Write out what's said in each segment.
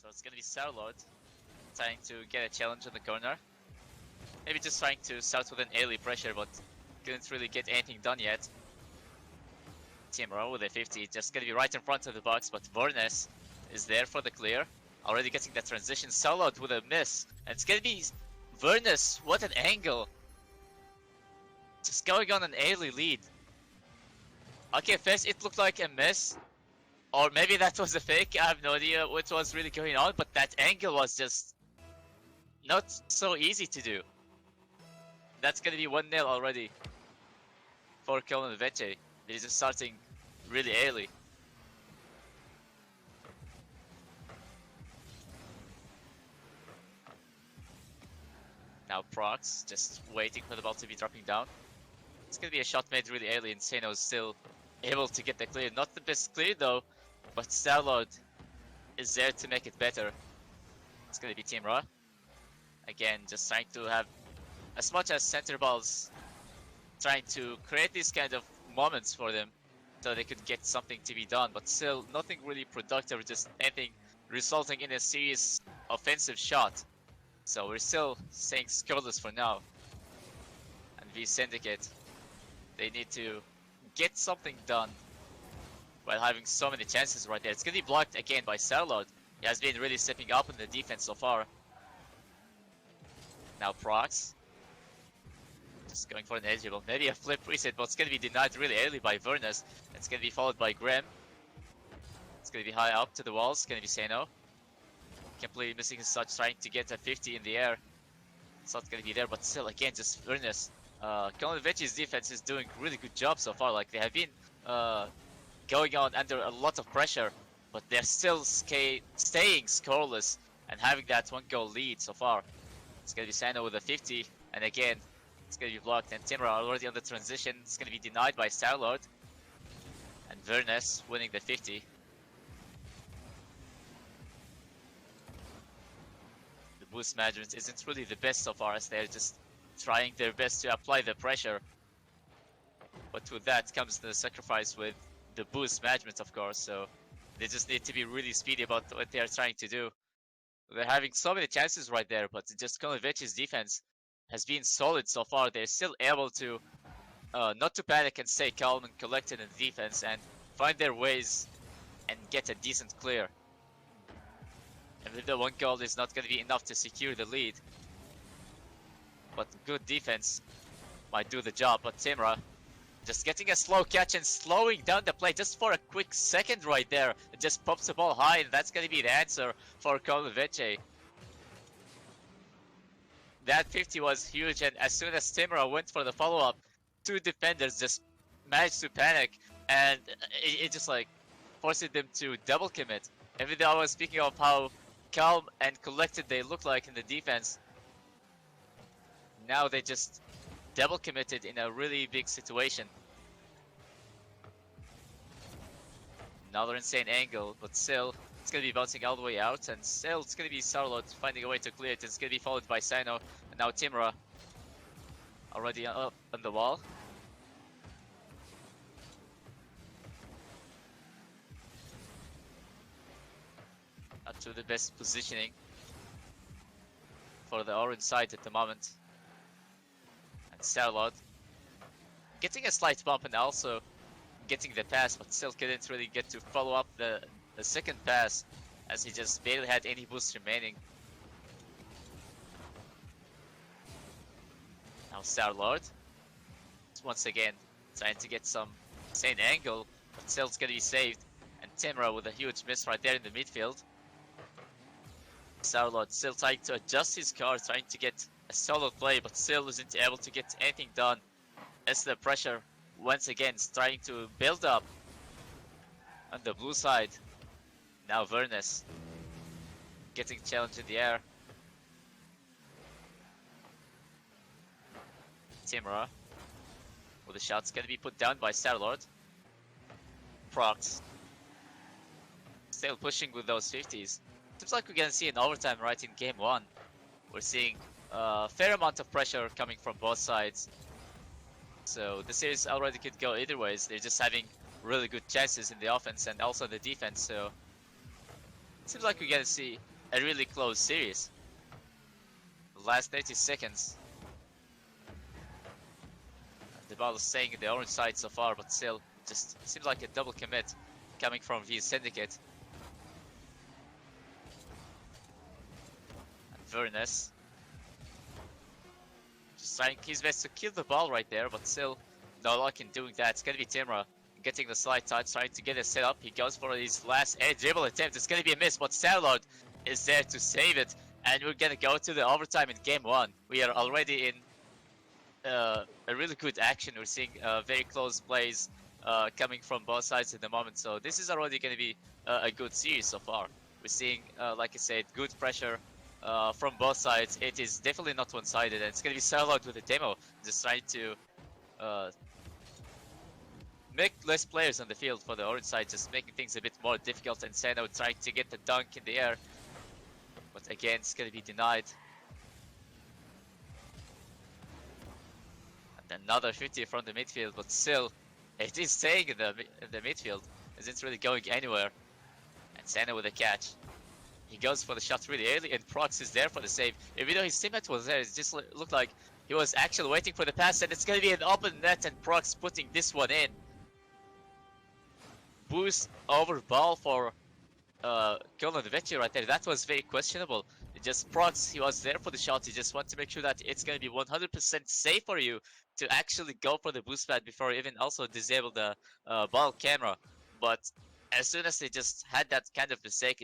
So it's gonna be Starlord trying to get a challenge in the corner. Maybe just trying to start with an early pressure, but couldn't really get anything done yet. Team Raw with a 50, just gonna be right in front of the box, but Vornes is there for the clear. Already getting that transition. Starlord with a miss, and it's gonna be Vornes. What an angle! Just going on an early lead. Okay, first it looked like a miss, or maybe that was a fake. I have no idea what was really going on, but that angle was just not so easy to do. That's gonna be 1-0 already for Kulenovići. They're just starting really early. Now Prox just waiting for the ball to be dropping down. It's gonna be a shot made really early, and Seno is still able to get the clear. Not the best clear though, but Starlord is there to make it better. It's gonna be Team Raw. Again, just trying to have as much as center balls, trying to create these kind of moments for them so they could get something to be done, but still nothing really productive, just anything resulting in a serious offensive shot. So we're still staying scoreless for now. And the Syndicate, they need to get something done while having so many chances right there. It's gonna be blocked again by Starlord. He has been really stepping up in the defense so far. Now Prox, just going for an eligible, maybe a flip reset, but it's gonna be denied really early by Vornes. It's gonna be followed by Grim. It's gonna be high up to the walls, it's gonna be Seno. Completely missing his touch, trying to get a 50 in the air. It's not gonna be there, but still, again, just Vornes. Kulenovići's defense is doing really good job so far. Like, they have been going on under a lot of pressure, but they're still staying scoreless and having that 1-goal lead so far. It's gonna be Seno with a 50, and again, it's gonna be blocked. And Timra already on the transition. It's gonna be denied by Starlord. And Vornes winning the 50. The boost management isn't really the best so far, as they're just trying their best to apply the pressure. But with that comes the sacrifice with the boost management, of course, so they just need to be really speedy about what they are trying to do. They're having so many chances right there, but just Kulenovići's defense has been solid so far. They're still able to not to panic and stay calm and collected in defense and find their ways and get a decent clear. And if the 1 goal is not going to be enough to secure the lead, but good defense might do the job. But Timra just getting a slow catch and slowing down the play just for a quick second right there. It just pops the ball high, and that's going to be the answer for Kulenovići. That 50 was huge, and as soon as Timra went for the follow-up, 2 defenders just managed to panic, and it just like forced them to double commit. Even though I was speaking of how calm and collected they look like in the defense, now they just double committed in a really big situation. Another insane angle, but still, it's gonna be bouncing all the way out, and still it's gonna be Starlord finding a way to clear it. It's gonna be followed by Sino, and now Timra already up on the wall. Not to the best positioning for the orange side at the moment. And Starlord getting a slight bump and also getting the pass, but still couldn't really get to follow up the second pass, as he just barely had any boost remaining. Now Starlord once again trying to get some insane angle, but still it's gonna be saved. And Timra with a huge miss right there in the midfield. Starlord still trying to adjust his car, trying to get a solid play, but still isn't able to get anything done, as the pressure once again is trying to build up on the blue side. Now Vornes getting challenged in the air. Timra with the shots gonna be put down by Starlord. Prox still pushing with those 50s. Seems like we're gonna see an overtime right in game 1. We're seeing a fair amount of pressure coming from both sides. So the series already could go either ways. They're just having really good chances in the offense and also the defense. So it seems like we're gonna see a really close series. The last 30 seconds. The ball is staying in the orange side so far, but still, just seems like a double commit coming from the Syndicate. And Vernes just trying his best to kill the ball right there, but still no luck in doing that. It's gonna be Timra getting the slide touch, trying to get it set up. He goes for his last air dribble attempt. It's gonna be a miss, but Starlord is there to save it. And we're gonna go to the overtime in game 1. We are already in a really good action. We're seeing very close plays coming from both sides at the moment. So this is already gonna be a good series so far. We're seeing, like I said, good pressure from both sides. It is definitely not one-sided, and it's gonna be Starlord with a demo, just trying to make less players on the field for the orange side, just making things a bit more difficult. And Sano trying to get the dunk in the air, but again, it's gonna be denied. And another 50 from the midfield, but still, it is staying in the midfield. Isn't really going anywhere. And Sano with a catch. He goes for the shot really early, and Prox is there for the save. Even though his teammate was there, it just looked like he was actually waiting for the pass, and it's gonna be an open net, and Prox putting this one in. Boost over ball for Kulenovići right there. That was very questionable. It just Prox, he was there for the shot. He just want to make sure that it's gonna be 100% safe for you to actually go for the boost pad before even also disable the ball camera. But as soon as they just had that kind of mistake,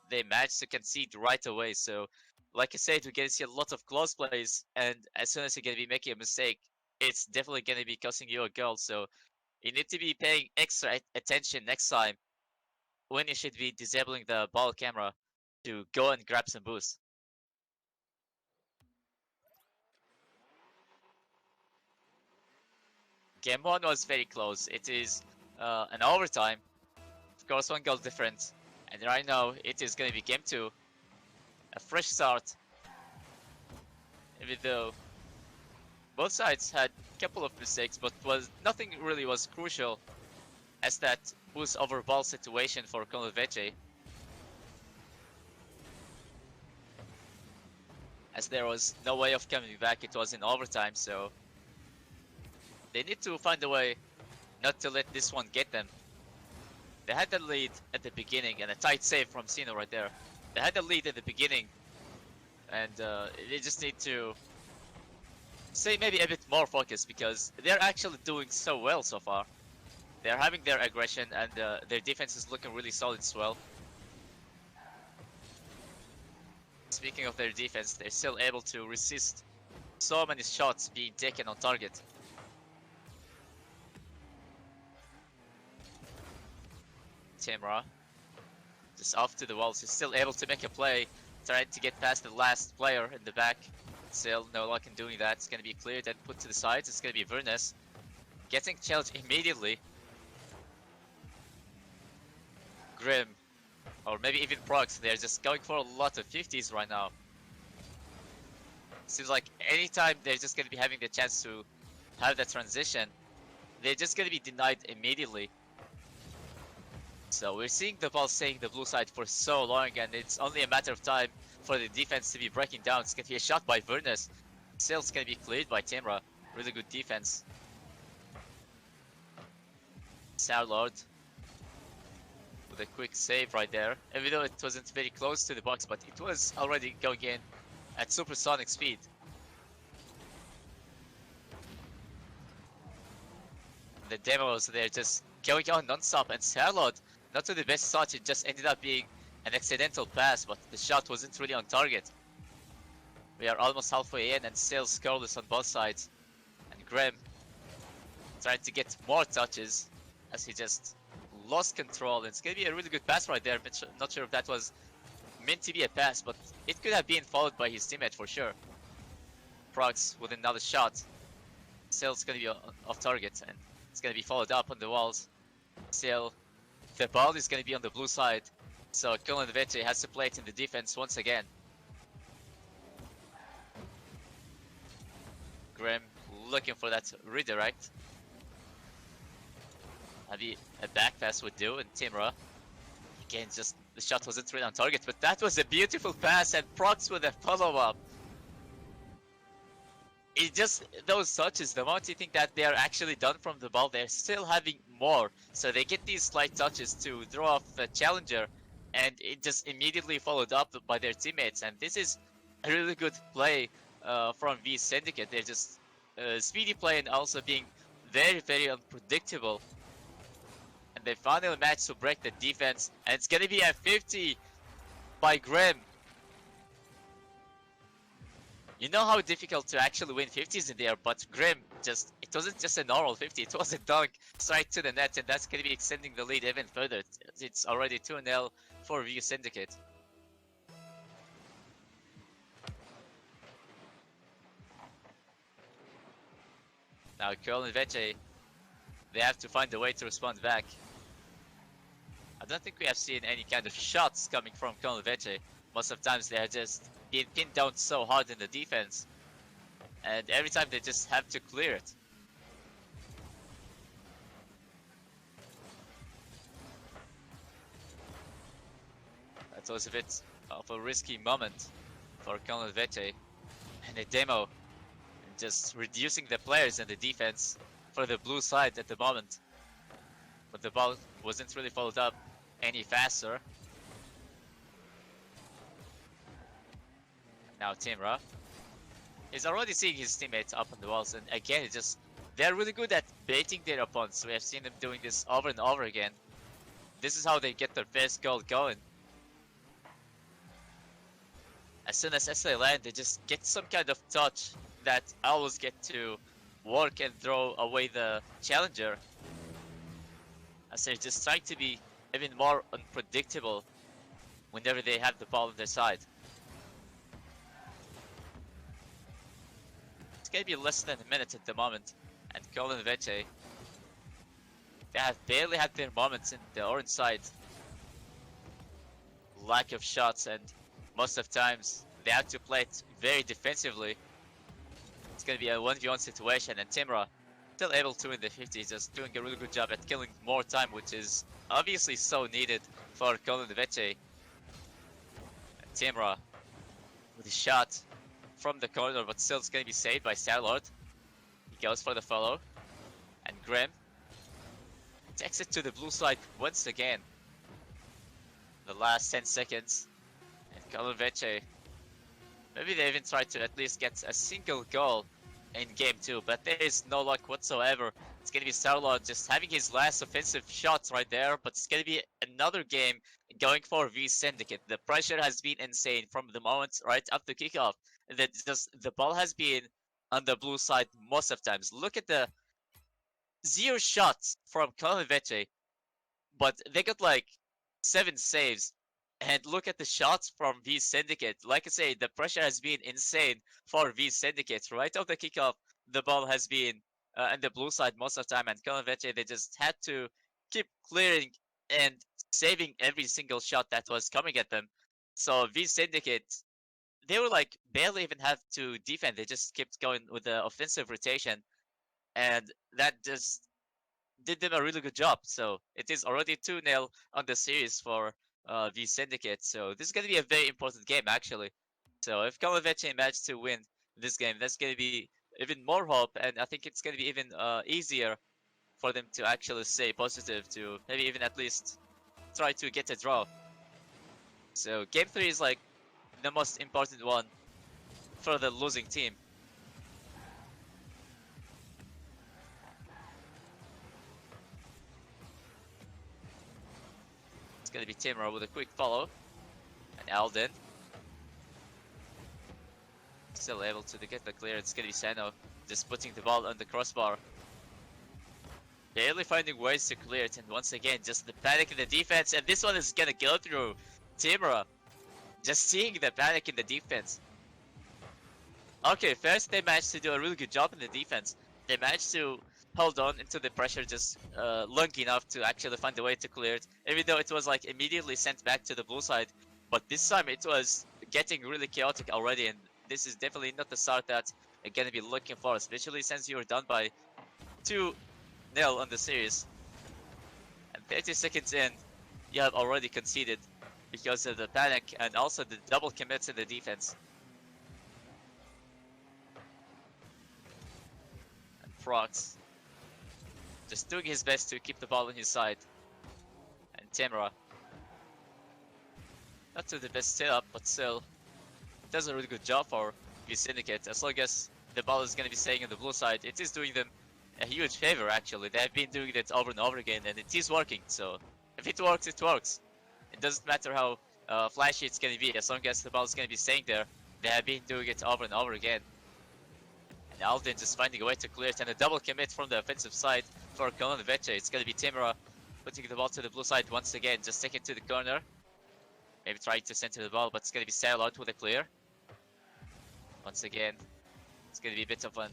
they managed to concede right away. So, like I said, we're gonna see a lot of close plays, and as soon as you're gonna be making a mistake, it's definitely gonna be costing you a goal. So you need to be paying extra attention next time when you should be disabling the ball camera to go and grab some boost. Game 1 was very close. It is an overtime. Of course, one goal difference. And right now, it is going to be game 2. A fresh start. Even though both sides had a couple of mistakes, but nothing really was crucial as that boost over ball situation for Kulenovići. As there was no way of coming back, it was in overtime, so they need to find a way not to let this one get them. They had the lead at the beginning, and a tight save from Sino right there. They had the lead at the beginning, and they just need to stay maybe a bit more focused, because they're actually doing so well so far. They're having their aggression, and their defense is looking really solid as well. Speaking of their defense, they're still able to resist so many shots being taken on target. Timra just off to the walls. He's still able to make a play, trying to get past the last player in the back. Still no luck in doing that. It's going to be cleared and put to the sides. It's going to be Vernes getting challenged immediately. Grim, or maybe even Prox, they're just going for a lot of 50s right now. Seems like anytime they're just going to be having the chance to have that transition, they're just going to be denied immediately. So we're seeing the ball staying the blue side for so long, and it's only a matter of time for the defense to be breaking down. It's going to be a shot by Vernes. Still, it's going to be cleared by Timra. Really good defense. Starlord with a quick save right there. Even though it wasn't very close to the box, but it was already going in at supersonic speed. The demos, they're just going on non-stop, and Starlord, not to the best start, it just ended up being an accidental pass, but the shot wasn't really on target. We are almost halfway in and still scoreless on both sides. And Graham trying to get more touches as he just lost control. It's going to be a really good pass right there. Not sure if that was meant to be a pass, but it could have been followed by his teammate for sure. Prox with another shot. Still, it's going to be off target, and it's going to be followed up on the walls. Still, the ball is going to be on the blue side, so Kulenovići has to play it in the defense once again. Graham looking for that redirect. Maybe a back pass would do, and Timra. Again, just the the shot wasn't really on target, but that was a beautiful pass, and Prox with a follow-up. It just, those touches, the moment you think that they are actually done from the ball, they're still having more. So they get these slight touches to throw off the challenger, and it just immediately followed up by their teammates. And this is a really good play from V Syndicate. They're just speedy play and also being very, very unpredictable. And they finally managed to break the defense, and it's gonna be a 50 by Grim. You know how difficult to actually win 50s in there, but Grim just, it wasn't just a normal 50, it was a dunk straight to the net, and that's going to be extending the lead even further. It's already 2-0 for V Syndicate. Now Kulenovići, they have to find a way to respond back. I don't think we have seen any kind of shots coming from Kulenovići. Most of the times they are just being pinned down so hard in the defense, and every time they just have to clear it. That was a bit of a risky moment for Kulenovići and a demo, and just reducing the players in the defense for the blue side at the moment. But the ball wasn't really followed up any faster. Now Timra is already seeing his teammates up on the walls, and again, it just, they're really good at baiting their opponents. We have seen them doing this over and over again. This is how they get their first goal going. As soon as SLA land, they just get some kind of touch that always get to work and throw away the challenger. As they're just trying to be even more unpredictable whenever they have the ball on their side. It's gonna be less than a minute at the moment, and Kulenovići, they have barely had their moments in the orange side. Lack of shots, and most of the times they have to play it very defensively. It's gonna be a 1v1 situation, and Timra still able to win the 50, just doing a really good job at killing more time, which is obviously so needed for Kulenovići. And Timra with a shot from the corner, but still it's gonna be saved by Starlord. He goes for the follow, and Grim takes it to the blue side once again. The last 10 seconds, and Kulenovići, maybe they even try to at least get a single goal in game 2, but there is no luck whatsoever. It's gonna be Starlord just having his last offensive shots right there, but it's gonna be another game going for V Syndicate. The pressure has been insane from the moment right after kickoff. That just, the ball has been on the blue side most of times. Look at the 0 shots from Kulenovići, but they got like 7 saves. And look at the shots from V Syndicate. Like I say, the pressure has been insane for V Syndicate. Right off the kickoff, the ball has been on the blue side most of the time, and Kulenovići, they just had to keep clearing and saving every single shot that was coming at them. So V Syndicate, they were like barely even have to defend. They just kept going with the offensive rotation, and that just did them a really good job. So it is already 2-0 on the series for V Syndicate. So this is going to be a very important game actually. So if Kulenovići managed to win this game, that's going to be even more hope, and I think it's going to be even easier for them to actually stay positive, to maybe even at least try to get a draw. So game 3 is like the most important one for the losing team. It's gonna be Timur with a quick follow, and Alden still able to get the clear. It's gonna be Seno just putting the ball on the crossbar, barely finding ways to clear it, and once again just the panic in the defense, and this one is gonna go through Timur. Just seeing the panic in the defense. Okay, first they managed to do a really good job in the defense. They managed to hold on into the pressure just long enough to actually find a way to clear it, even though it was like immediately sent back to the blue side. But this time it was getting really chaotic already, and this is definitely not the start that you're gonna be looking for, especially since you were done by 2-0 on the series. And 30 seconds in, you have already conceded because of the panic and also the double commits in the defense. And Prox just doing his best to keep the ball on his side. And Temra, not to the best setup, but still does a really good job for the Syndicate. As long as the ball is going to be staying on the blue side, it is doing them a huge favor actually. They have been doing it over and over again and it is working. So if it works, it works. It doesn't matter how flashy it's going to be, as long as the ball is going to be staying there. They have been doing it over and over again. And Alden just finding a way to clear it, and a double commit from the offensive side for Kulenovići. It's going to be Temra putting the ball to the blue side once again, just taking it to the corner. Maybe trying to center the ball, but it's going to be sailed out with a clear. Once again, it's going to be a bit of an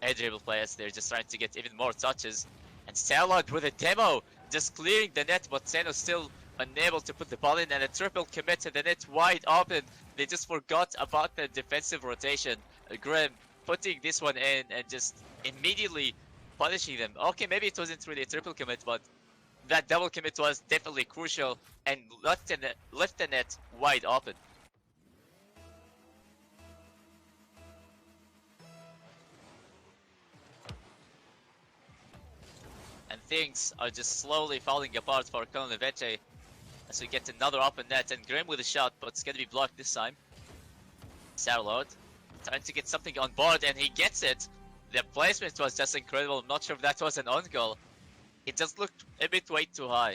air dribble play as they're just trying to get even more touches. And sail out with a demo, just clearing the net, but Seno still unable to put the ball in, and a triple commit to the net wide open. They just forgot about the defensive rotation. Graham putting this one in and just immediately punishing them. Okay, maybe it wasn't really a triple commit, but that double commit was definitely crucial and left the net wide open. And things are just slowly falling apart for Kulenovići as we get another open net, and Grim with a shot, but it's gonna be blocked this time. Sarlord trying to get something on board, and he gets it. The placement was just incredible. I'm not sure if that was an on goal. It just looked a bit way too high.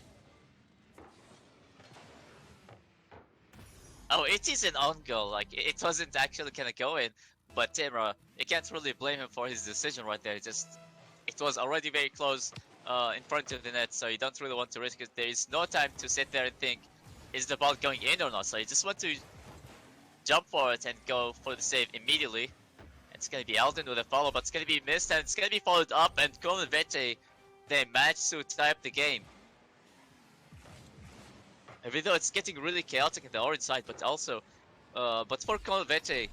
Oh, it is an on goal. Like, it wasn't actually gonna go in, but Temra, you can't really blame him for his decision right there. It was already very close in front of the net, so you don't really want to risk it. There is no time to sit there and think, is the ball going in or not? So you just want to jump for it and go for the save immediately. It's gonna be Alden with a follow, but it's gonna be missed, and it's gonna be followed up, and Kulenovići, they managed to tie up the game. Even though it's getting really chaotic in the orange side, but also, but for Kulenovići,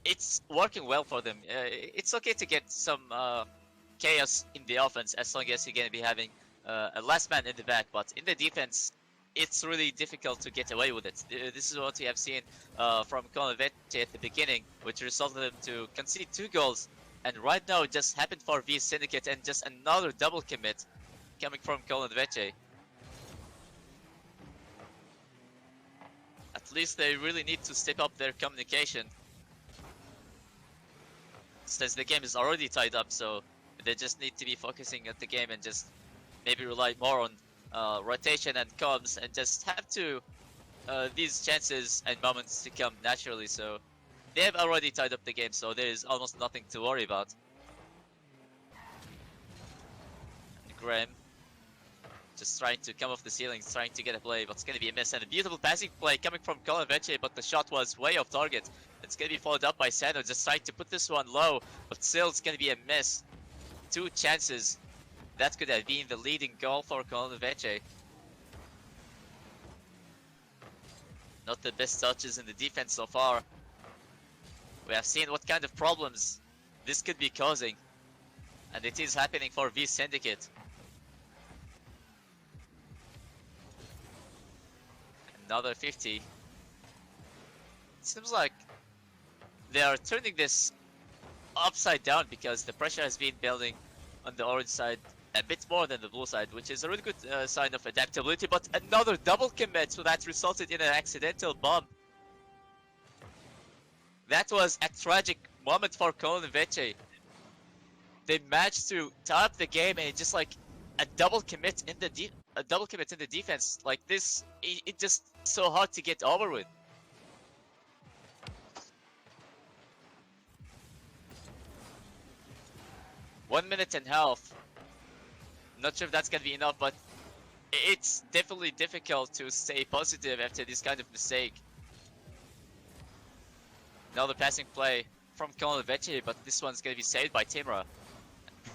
it's working well for them. It's okay to get some chaos in the offense as long as you're gonna be having a last man in the back, but in the defense, it's really difficult to get away with it. This is what we have seen from Kulenovići at the beginning, which resulted them to concede 2 goals. And right now it just happened for V Syndicate, and just another double commit coming from Kulenovići. At least they really need to step up their communication, since the game is already tied up, so they just need to be focusing at the game and just maybe rely more on rotation and comms, and just have to these chances and moments to come naturally. So they have already tied up the game, so there is almost nothing to worry about. And Graham just trying to come off the ceiling, trying to get a play, but it's going to be a miss. And a beautiful passing play coming from Kulenovići, but the shot was way off target. It's going to be followed up by Sano, just trying to put this one low, but still it's going to be a miss. 2 chances. That could have been the leading goal for Kulenovići. Not the best touches in the defense so far. We have seen what kind of problems this could be causing, and it is happening for V Syndicate. Another 50. It seems like they are turning this upside down, because the pressure has been building on the orange side a bit more than the blue side, which is a really good sign of adaptability. But another double commit, so that resulted in an accidental bomb. That was a tragic moment for Kulenovići. They managed to tie up the game, and just like a double commit in the defense like this, it just so hard to get over with. One minute and a half. Not sure if that's gonna be enough, but it's definitely difficult to stay positive after this kind of mistake. Another passing play from Kulenovići, but this one's gonna be saved by Temra.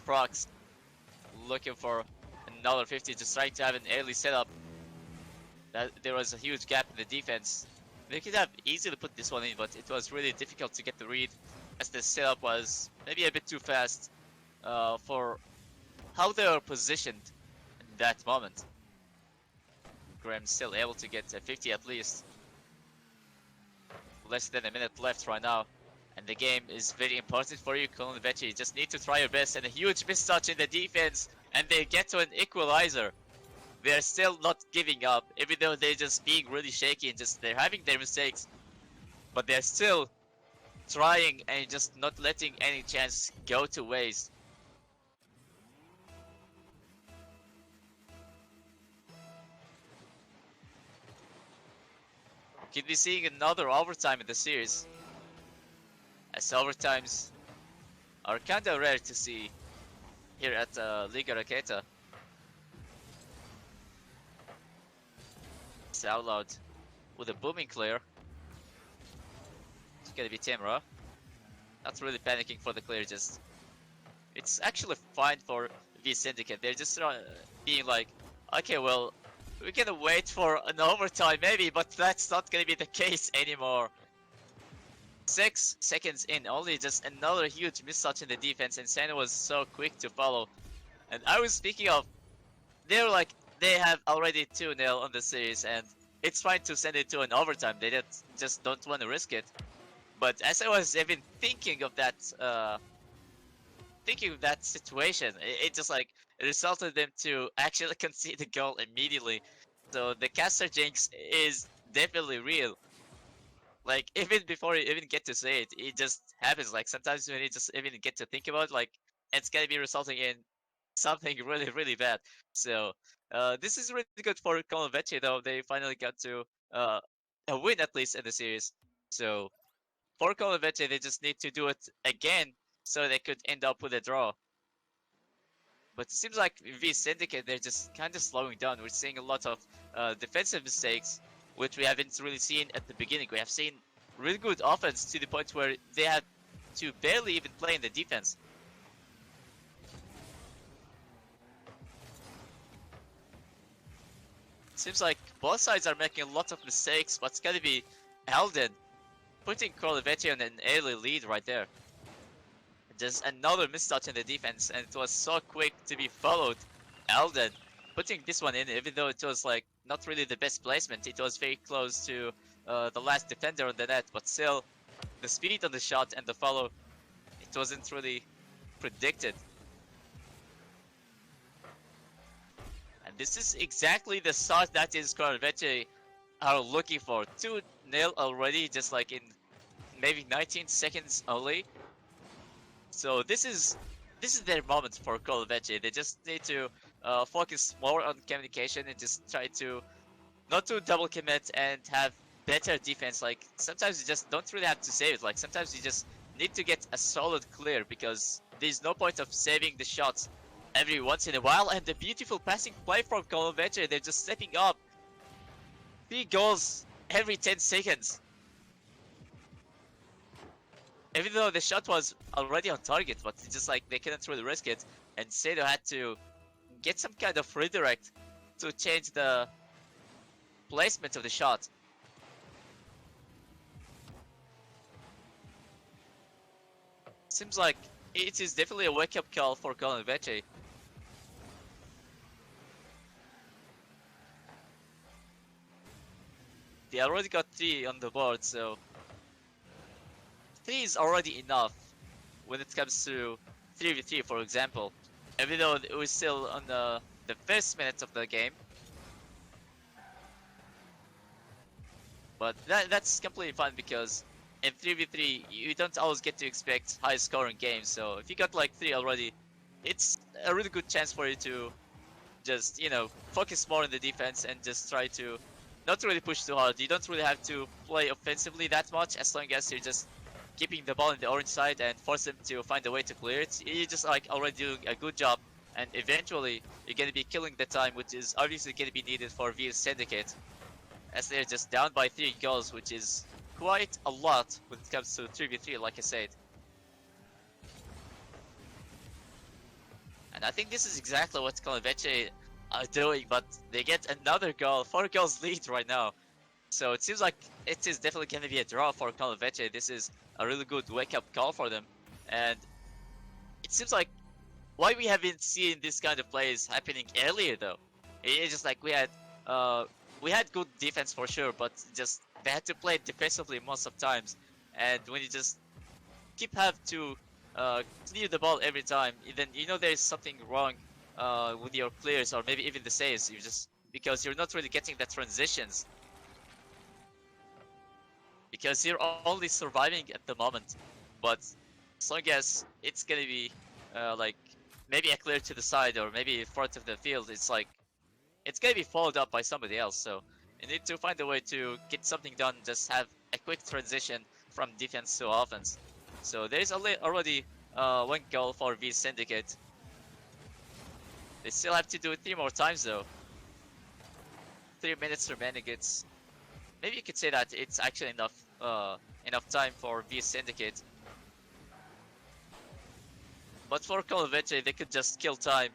Prox looking for another 50, just trying to have an early setup. There was a huge gap in the defense. They could have easily put this one in, but it was really difficult to get the read, as the setup was maybe a bit too fast for how they were positioned in that moment. Graham still able to get a 50 at least. Less than a minute left right now. And the game is very important for you, Kulenovići. You just need to try your best, and a huge mistouch in the defense, and they get to an equalizer. They are still not giving up, even though they're just being really shaky and just they're having their mistakes. But they're still trying and just not letting any chance go to waste. Could be seeing another overtime in the series, as overtimes are kinda rare to see here at Liga Raketa. It's out loud with a booming clear. It's gonna be Timra. Not really panicking for the clear, just it's actually fine for the Syndicate. They're just being like, okay, well, we're gonna wait for an overtime maybe, but that's not gonna be the case anymore. 6 seconds in, only just another huge mistouch in the defense, and Santa was so quick to follow. And I was speaking of, they're like, they have already 2-0 on the series, and it's fine to send it to an overtime. They just don't want to risk it. But as I was even thinking of that situation, it just like it resulted them to actually concede the goal immediately. So the caster jinx is definitely real. Like even before you even get to say it, it just happens. Like sometimes when you just even get to think about it, like it's gonna be resulting in something really bad. So this is really good for Kulenovići though. They finally got to a win at least in the series. So for Kulenovići, they just need to do it again so they could end up with a draw. But it seems like V Syndicate, they're just kind of slowing down. We're seeing a lot of defensive mistakes, which we haven't really seen at the beginning. We have seen really good offense to the point where they had to barely even play in the defense. Seems like both sides are making a lot of mistakes, but it's gonna be Alden putting Kulenovići on an early lead right there. Just another mistouch in the defense, and it was so quick to be followed. Alden putting this one in, even though it was like not really the best placement. It was very close to the last defender on the net, but still the speed on the shot and the follow, it wasn't really predicted. And this is exactly the start that is Kulenovići are looking for. 2-0 already, just like in maybe 19 seconds only. So this is their moment for Kulenovići. They just need to focus more on communication and just try to not to double commit and have better defense. Like sometimes you just don't really have to save it. Like sometimes you just need to get a solid clear, because there's no point of saving the shots every once in a while. And the beautiful passing play from Kulenovići, they're just stepping up. 3 goals every 10 seconds. Even though the shot was already on target, but it's just like they couldn't really risk it, and Sado had to get some kind of redirect to change the placement of the shot. Seems like it is definitely a wake-up call for Kulenovići. They already got 3 on the board, so 3 is already enough when it comes to 3v3, for example. Even though we're still on the first minutes of the game. But that's completely fine, because in 3v3 you don't always get to expect high scoring games. So if you got like 3 already, it's a really good chance for you to just, you know, focus more on the defense and just try to not really push too hard. You don't really have to play offensively that much, as long as you're just keeping the ball in the orange side and force them to find a way to clear it. You're just like already doing a good job, and eventually you're gonna be killing the time, which is obviously gonna be needed for VS Syndicate, as they're just down by 3 goals, which is quite a lot when it comes to 3v3, like I said. And I think this is exactly what Kulenovići are doing, but they get another goal, 4 goals lead right now. So it seems like it is definitely going to be a draw for Kulenovići. This is a really good wake-up call for them. And it seems like why we haven't seen this kind of plays happening earlier though. It's just like we had we had good defense for sure, but just they had to play defensively most of times. And when you just keep have to clear the ball every time, then you know there's something wrong with your clears or maybe even the saves. You just because you're not really getting the transitions because you're only surviving at the moment. But as long as it's gonna be like maybe a clear to the side or maybe front of the field, it's like it's gonna be followed up by somebody else. So you need to find a way to get something done. Just have a quick transition from defense to offense. So there's already one goal for V Syndicate. They still have to do it 3 more times though. 3 minutes remaining. It's maybe you could say that it's actually enough time for V Syndicate. But for Kulenovići, they could just kill time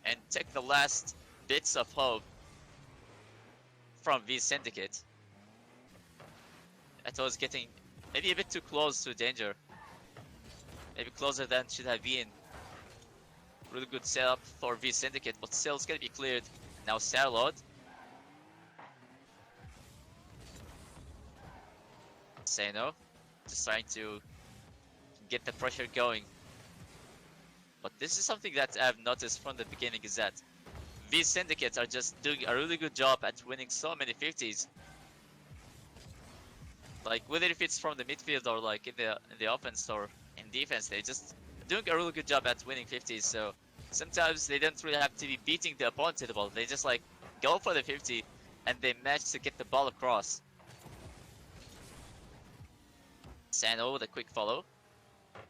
and take the last bits of hope from V Syndicate. I thought it was getting maybe a bit too close to danger. Maybe closer than should have been. Really good setup for V Syndicate, but still it's gonna be cleared. Now Sarlot. Say no. Just trying to get the pressure going. But this is something that I've noticed from the beginning is that these syndicates are just doing a really good job at winning so many 50s. Like whether if it's from the midfield or like in the offense or in defense, they're just doing a really good job at winning 50s. So sometimes they don't really have to be beating the opponent to the ball. They just like go for the 50 and they manage to get the ball across. Sano with a quick follow.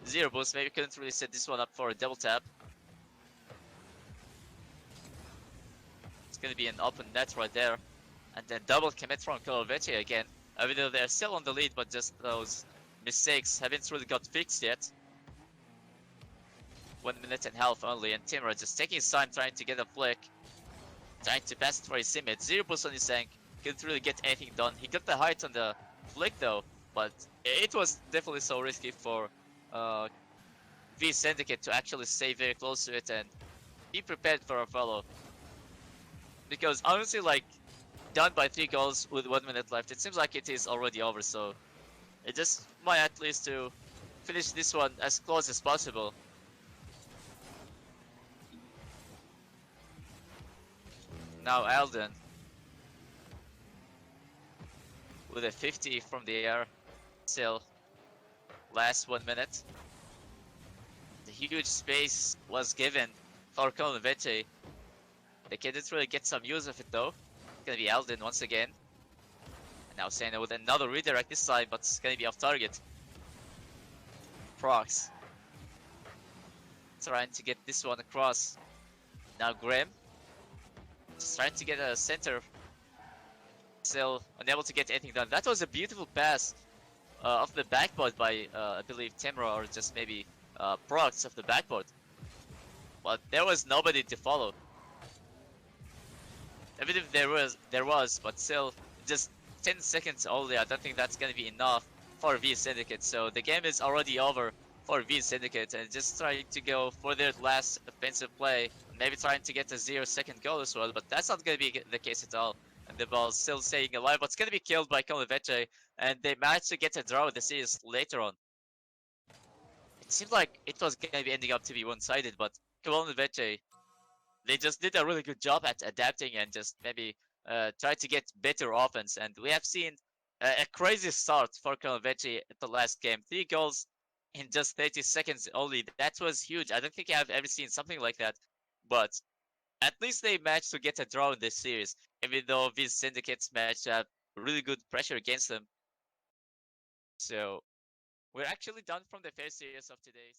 Zero boost, maybe couldn't really set this one up for a double tap. It's gonna be an open net right there. And then double commit from Kulenovići again. Even though they're still on the lead, but just those mistakes haven't really got fixed yet. 1 minute and a half only, and Timur just taking his time trying to get a flick. Trying to pass it for his teammate. 0 boost on his tank. Couldn't really get anything done. He got the height on the flick though, but it was definitely so risky for V Syndicate to actually stay very close to it and be prepared for a follow. Because honestly, like, down by 3 goals with 1 minute left, it seems like it is already over, so it just might at least to finish this one as close as possible. Now Alden with a 50 from the air, still last 1 minute. The huge space was given for Kulenovići. They didn't really get some use of it though. It's gonna be Alden once again. And now Sena with another redirect this time, but it's gonna be off target. Prox trying to get this one across. Now Grim just trying to get a center. Still unable to get anything done. That was a beautiful pass off the backboard by I believe Temra or just maybe Prox off the backboard. But there was nobody to follow. Even if there was, but still just 10 seconds only. I don't think that's gonna be enough for V Syndicate. So the game is already over for V Syndicate and just trying to go for their last offensive play. Maybe trying to get a 0-second goal as well, but that's not gonna be the case at all. And the ball's still staying alive, but it's gonna be killed by Kulenovići, and they managed to get a draw with the series later on. It seemed like it was gonna be ending up to be one-sided, but Kulenovići, they just did a really good job at adapting and just maybe try to get better offense. And we have seen a crazy start for Kulenovići at the last game. 3 goals in just 30 seconds only. That was huge. I don't think I've ever seen something like that. But at least they managed to get a draw in this series, even though these syndicates managed to have really good pressure against them. So we're actually done from the first series of today.